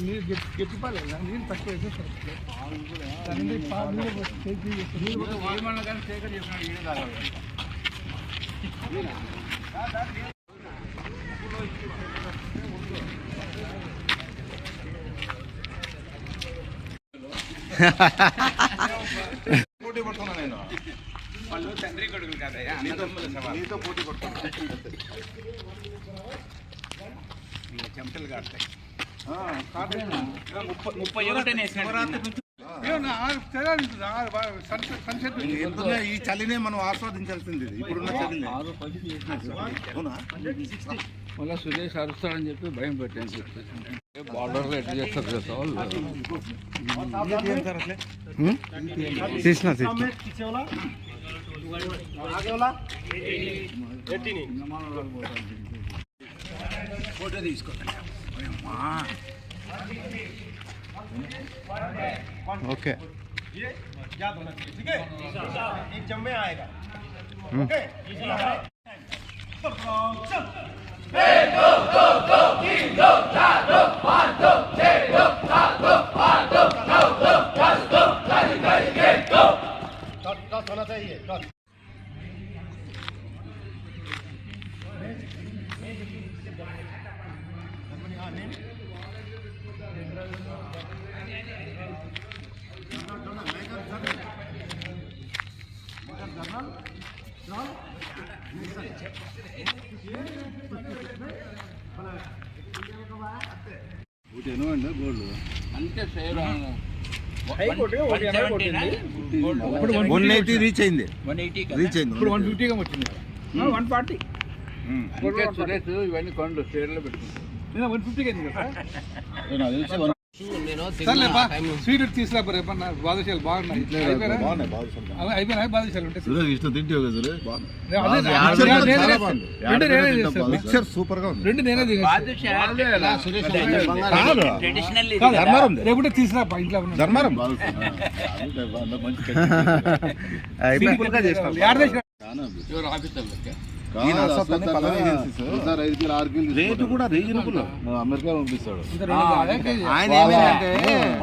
నీళ్ళు గట్టిపాలి నీళ్ళు తక్కువ పోటీ పడుతున్నా నేను వాళ్ళు తండ్రి కొడుకులు కాదయ్యా నీతో పోటీ పడుతున్నా చెమటలు కాస్తాయి 31 ఈ చలినే మనం ఆస్వాదించాల్సింది ఇప్పుడున్న చలిని. మళ్ళీ సురేష్ అరుస్తాడని చెప్పి భయం పెట్టాను. బార్డర్లో ఎట్లా చేస్తారు కదా ఫోటో తీసుకోండి. ఓకే होना चाहिए అంతే సేమ్ 180 రీచ్ అయింది. ఇప్పుడు 150గా వచ్చింది. 140 సురేష్ ఇవన్నీ కొండు షేర్లో పెట్టుకుంటాను. 150గా అయింది కదా స్వీట్ తీసుకురా రేపన్నా. బాదుషాలు బాగున్నాయి. అయిపోయినా బాదుషాలు ఉంటాయి. మిక్చర్ సూపర్ గా ఉంది. రెండు నేనే రేపు తీసుకురా ఇంట్లో ధర్మారం రేటు కూడా రీజనబుల్. అమెరికా పంపిస్తాడు ఆయన.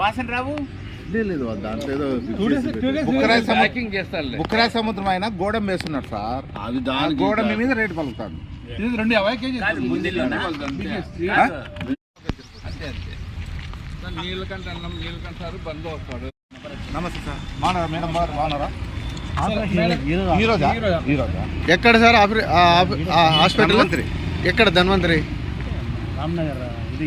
వాసన రావు లేదు దాంట్లో ఏదో బుక్కరాయ సముద్రం ఆయన గోడం వేస్తున్నాడు సార్. అది దాని గోడం మీద రేటు పలుకుతాను. 250 కేజీ నీళ్ళకంటే అన్నం నీళ్ళకంటే సార్ బంద్ వస్తాడు. నమస్తే సార్. బాగున్నారా మేడం గారు? బాగున్నారా? ఎక్కడ సార్ హాస్పిటల్? ఎక్కడ ధన్వంతరి? రామ్నగర్